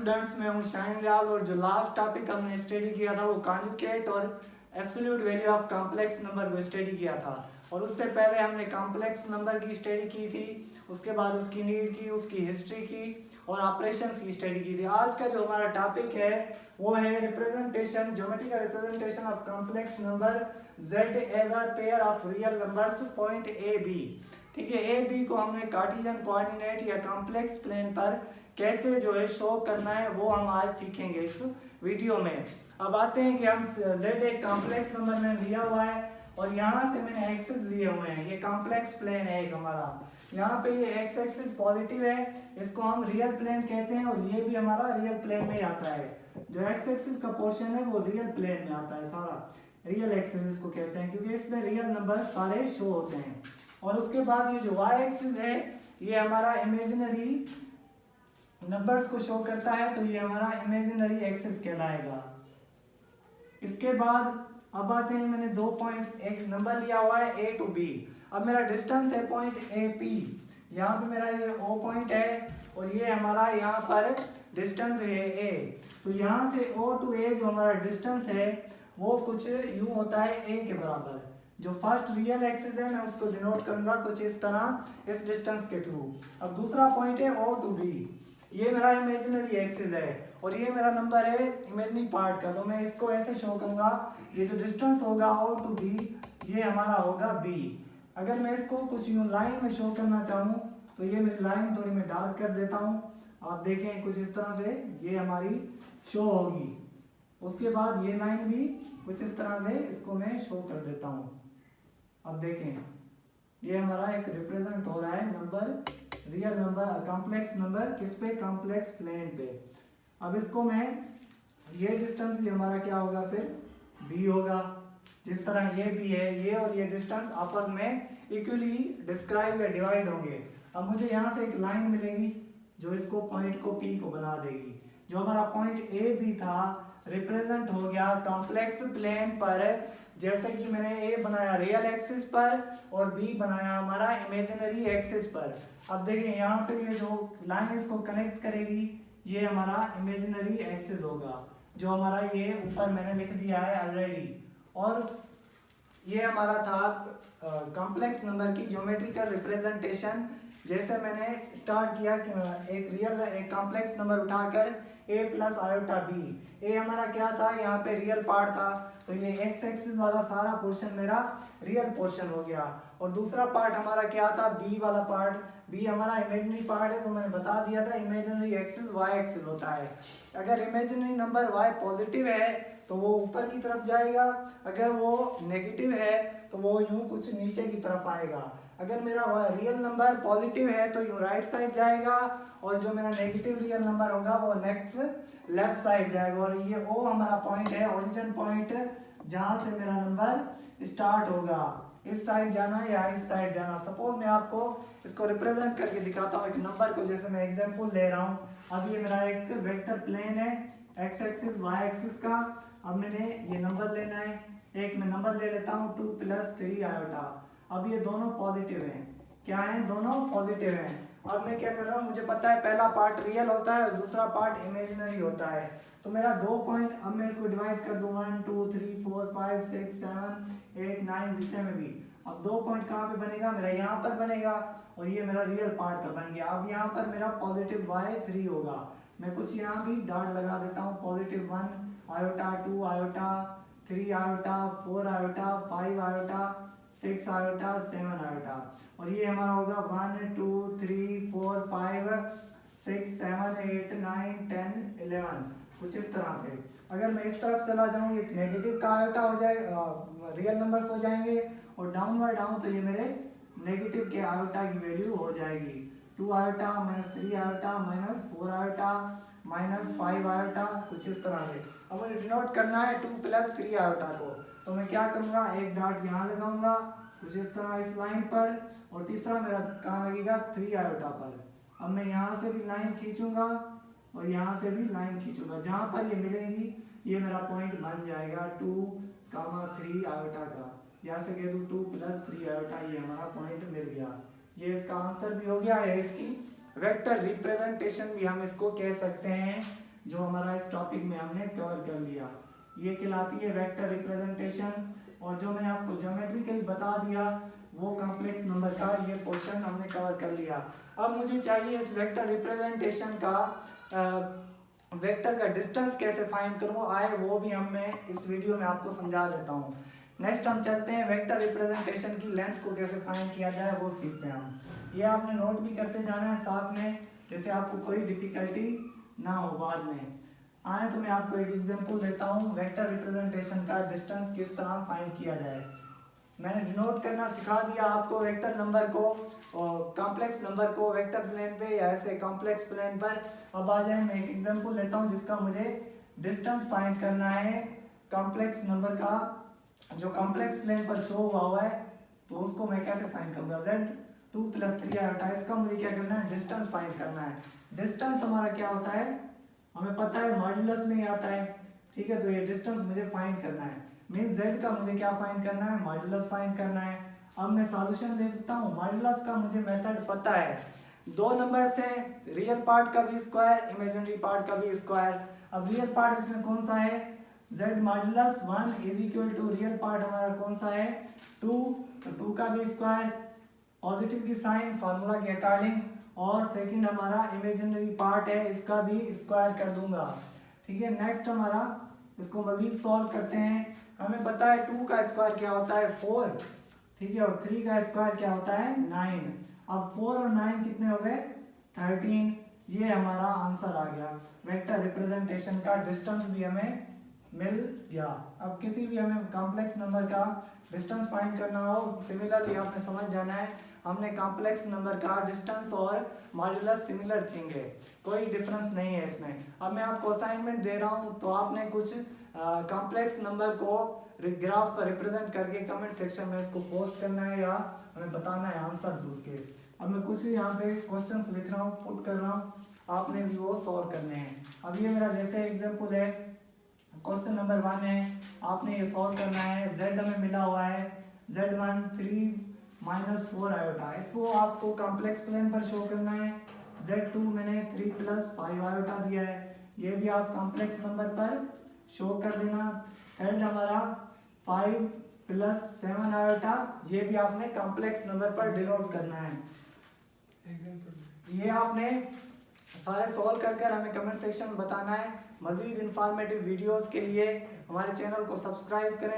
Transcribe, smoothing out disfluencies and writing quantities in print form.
Students, मैं हूं शाहीन रियाल और जो लास्ट टॉपिक हमने स्टडी किया था वो कॉन्जुगेट और absolute value of complex number को स्टडी किया था। और उससे पहले हमने कॉम्प्लेक्स नंबर की स्टडी की थी, उसके बाद उसकी नीड की, उसकी हिस्ट्री की और ऑपरेशंस की स्टडी की थी। आज का जो हमारा टॉपिक है वो है representation, geometrical representation of complex number z as a pair of real numbers point A B. ठीक है, ए बी को हमने कार्टेशियन कोऑर्डिनेट या कॉम्प्लेक्स प्लेन पर कैसे जो है शो करना है वो हम आज सीखेंगे इस वीडियो में। अब आते हैं कि हम z एक कॉम्प्लेक्स नंबर में लिया हुआ है और यहाँ से मैंने एक्सेस लिए हुए हैं। ये कॉम्प्लेक्स प्लेन है एक हमारा, यहाँ पे ये एक्स एक्सिस पॉजिटिव है, इसको हम रियल प्लेन कहते हैं और ये भी हमारा रियल प्लेन में आता है। जो एक्स एक्सिस का पोर्शन है वो रियल प्लेन में आता है, सारा रियल एक्सिस इसको कहते हैं क्योंकि इसमें रियल नंबर सारे शो होते हैं। और उसके बाद ये जो वाई एक्सिस है ये हमारा इमेजिनरी नंबर्स को शो करता है, तो ये हमारा इमेजिनरी एक्सिस कहलाएगा। इसके बाद अब आते हैं, मैंने 2 पॉइंट एक नंबर लिया हुआ है ए टू बी। अब मेरा डिस्टेंस है पॉइंट ए पी, यहाँ पे मेरा ये ओ पॉइंट है और ये हमारा यहाँ पर डिस्टेंस है ए। तो यहाँ से ओ टू ए जो हमारा डिस्टेंस है वो कुछ यूं होता है ए के बराबर। जो फर्स्ट रियल एक्सिस है मैं उसको डिनोट करूंगा कुछ इस तरह इस डिस्टेंस के थ्रू। अब दूसरा पॉइंट है ओ टू बी, ये मेरा इमेजिनरी एक्सिस है और ये मेरा नंबर है इमेजिनरी पार्ट का, तो मैं इसको ऐसे शो करूंगा। ये जो डिस्टेंस होगा ओ टू बी ये हमारा होगा बी। अगर मैं इसको कुछ यूं लाइन में शो करना चाहूँ तो ये मेरी लाइन थोड़ी मैं डार्क कर देता हूँ, आप देखें कुछ इस तरह से ये हमारी शो होगी। उसके बाद ये लाइन भी कुछ इस तरह से इसको मैं शो कर देता हूँ। अब देखें ये हमारा एक रिप्रेजेंट हो रहा है number, real number, complex number किस पे, कॉम्प्लेक्स प्लेन पे। अब इसको मैं, ये डिस्टेंस भी हमारा क्या होगा फिर b होगा। जिस तरह ये भी है, ये और ये डिस्टेंस आपस में इक्वली डिस्क्राइब या डिवाइड होंगे। अब मुझे यहाँ से एक लाइन मिलेगी जो इसको पॉइंट को p को बना देगी। जो हमारा पॉइंट ए बी था रिप्रेजेंट हो गया कॉम्प्लेक्स प्लेन पर, जैसे कि मैंने ए बनाया रियल एक्सिस पर और बी बनाया हमारा इमेजिनरी एक्सिस पर। अब देखिए यहाँ पे ये जो लाइन इसको कनेक्ट करेगी ये हमारा इमेजिनरी एक्सिस होगा, जो हमारा ये ऊपर मैंने लिख दिया है ऑलरेडी। और ये हमारा था कॉम्प्लेक्स नंबर की ज्योमेट्रिकल रिप्रेजेंटेशन। जैसे मैंने स्टार्ट किया एक रियल एक कॉम्प्लेक्स नंबर उठाकर a प्लस आयोटा बी। ए हमारा क्या था, यहाँ पे रियल पार्ट था, तो ये एक्स एक्सिस वाला सारा पोर्शन मेरा रियल पोर्शन हो गया। और दूसरा पार्ट हमारा क्या था, बी वाला पार्ट। बी हमारा इमेजिनरी पार्ट है, तो मैंने बता दिया था इमेजिनरी एक्सिस वाई एक्सिस होता है। अगर इमेजिनरी नंबर y पॉजिटिव है तो वो ऊपर की तरफ जाएगा, अगर वो नेगेटिव है तो वो यूं कुछ नीचे की तरफ आएगा। अगर मेरा रियल नंबर पॉजिटिव है तो यूं राइट साइड जाएगा और जो मेरा नेगेटिव रियल नंबर होगा वो नेक्स्ट लेफ्ट साइड जाएगा। और ये ओ हमारा पॉइंट है, ओरिजिन पॉइंट, जहां से मेरा नंबर स्टार्ट होगा। इस साइड जाना या इस साइड जाना। सपोज मैं आपको इसको रिप्रेजेंट करके दिखाता हूँ एक नंबर को, जैसे मैं एग्जांपल ले रहा हूँ। अब ये मेरा एक वेक्टर प्लेन है एक्स एक्सिस वाई एक्सिस का। अब मैंने ये नंबर लेना है, एक मैं नंबर ले लेता हूँ 2 + 3 आयोटा। अब ये दोनों पॉजिटिव हैं, क्या हैं, दोनों पॉजिटिव हैं। अब मैं क्या कर रहा हूँ, मुझे पता है पहला पार्ट रियल होता है और दूसरा पार्ट इमेजिनरी होता है। तो मेरा 2 पॉइंट, अब मैं इसको डिवाइड कर दूँ 1 2 3 4 5 6 7 8 9 जितने में भी। अब 2 पॉइंट कहाँ पे बनेगा, मेरा यहाँ पर बनेगा और ये मेरा रियल पार्ट का बन गया। अब यहाँ पर मेरा पॉजिटिव y3 होगा। मैं कुछ यहाँ भी डॉट लगा देता हूँ, positive 1 iota, 2 iota, 3 iota, 4 iota, 5 iota, 6 iota, 7 iota. और ये हमारा होगा 1 2 3 4 5 6 7 8 9 10 11 कुछ इस तरह से। अगर मैं इस तरफ चला जाऊँ ये नेगेटिव का आयोटा हो जाएगा, रियल नंबर्स हो जाएंगे, और डाउनवर्ड आऊँ तो ये मेरे नेगेटिव के आयोटा की वैल्यू हो जाएगी। 2 आयोटा -3 आयोटा -4 आयोटा -5 आयोटा, कुछ इस तरह से। अब मुझे डिनोट करना है 2 + 3 आयोटा को, तो मैं क्या करूँगा, एक डॉट यहाँ लगाऊंगा कुछ इस तरह इस लाइन पर, और तीसरा मेरा कहाँ लगेगा 3 आयोटा पर। अब मैं यहाँ से भी लाइन खींचूंगा और यहाँ से भी लाइन खींचूंगा, जहाँ पर ये मिलेंगी ये मेरा पॉइंट बन जाएगा 2, 3 आयोटा का। यहाँ से कह दूँ 2 + 3 आयोटा, ये हमारा पॉइंट मिल गया। ये इसका आंसर भी हो गया है, इसकी वेक्टर रिप्रेजेंटेशन भी हम इसको कह सकते हैं। जो हमारा इस टॉपिक में हमने कवर कर लिया, ये कहलाती है वेक्टर रिप्रेजेंटेशन। और जो मैंने आपको ज्योमेट्रिकली बता दिया वो कॉम्प्लेक्स नंबर का ये पोर्शन हमने कवर कर लिया। अब मुझे चाहिए इस वेक्टर रिप्रेजेंटेशन का वेक्टर का डिस्टेंस कैसे फाइंड करूँ आए, वो भी मैं इस वीडियो में आपको समझा देता हूँ। नेक्स्ट हम चलते हैं वेक्टर रिप्रेजेंटेशन की लेंथ को कैसे फाइंड किया जाए वो सीखते हैं हम। ये आपने नोट भी करते जाना है साथ में, जैसे आपको कोई डिफिकल्टी ना हो बाद में आए। तो मैं आपको एक एग्जांपल देता हूँ वेक्टर रिप्रेजेंटेशन का डिस्टेंस किस तरह फाइंड किया जाए। मैंने डिनोट करना सिखा दिया आपको वेक्टर नंबर को और कॉम्प्लेक्स नंबर को वेक्टर प्लेन पे या ऐसे कॉम्प्लेक्स प्लेन पर। अब आ जाए, मैं एक एग्जांपल लेता हूँ जिसका मुझे डिस्टेंस फाइंड करना है कॉम्प्लेक्स नंबर का, जो कॉम्प्लेक्स प्लेन पर शो हुआ है। तो उसको मैं कैसे फाइंड करूँगा, z2 + 3 आयोटा, इसका मुझे क्या करना है, डिस्टेंस फाइंड करना है। डिस्टेंस हमारा क्या होता है, हमें पता है मॉड्यूलस में ही आता है, ठीक है। तो ये डिस्टेंस मुझे फाइंड करना है, मीन z का मुझे क्या फाइंड करना है, मॉड्यूलस फाइंड करना है। अब मैं सॉल्यूशन दे देता हूँ। मॉड्यूलस का मुझे मेथड पता है, दो नंबर से रियल पार्ट का भी स्क्वायर, इमेजिनरी पार्ट का भी स्क्वायर। अब रियल पार्ट इसमें कौन सा है, z मॉड्यूलस 1 = रियल पार्ट हमारा कौन सा है, 2, तो 2 का भी स्क्वायर, पॉजिटिव की साइन फार्मूला के अकॉर्डिंग। और सेकंड हमारा इमेजिनरी पार्ट है, इसका भी स्क्वायर कर दूंगा, ठीक है। नेक्स्ट हमारा इसको मजीद सॉल्व करते हैं। हमें पता है 2 का स्क्वायर क्या होता है, 4, ठीक है। और 3 का स्क्वायर क्या होता है, 9। अब 4 और 9 कितने हो गए, 13। ये हमारा आंसर आ गया। वेक्टर रिप्रेजेंटेशन का डिस्टेंस भी हमें मिल गया। अब किसी भी हमें कॉम्प्लेक्स नंबर का डिस्टेंस फाइंड करना हो, सिमिलरली आपने समझ जाना है, हमने कॉम्प्लेक्स नंबर का डिस्टेंस और मॉड्यूलस सिमिलर थिंग है, कोई डिफरेंस नहीं है इसमें। अब मैं आपको असाइनमेंट दे रहा हूँ, तो आपने कुछ कॉम्प्लेक्स नंबर को ग्राफ पर रिप्रेजेंट करके कमेंट सेक्शन में इसको पोस्ट करना है या हमें बताना है आंसर्स उसके। अब मैं कुछ यहाँ पे क्वेश्चंस लिख रहा हूँ, पुट कर रहा हूँ, आपने भी वो सॉल्व करने हैं। अब ये मेरा जैसे एग्जाम्पल है, क्वेश्चन नंबर 1 है, आपने ये सॉल्व करना है। z हमें मिला हुआ है, z1 3 - 4 आयोटा, इसको आपको कॉम्प्लेक्स प्लेन पर शो करना है। z2 मैंने 3 + 5 आयोटा दिया है, ये भी आप कॉम्प्लेक्स नंबर पर शो कर देना। थर्ड हमारा 5 + 7 आयोटा, ये भी आपने कॉम्प्लेक्स नंबर पर डिनोट करना है। ये आपने सारे सॉल्व कर हमें कमेंट सेक्शन में बताना है। मज़ीद इंफॉर्मेटिव वीडियोस के लिए हमारे चैनल को सब्सक्राइब करें।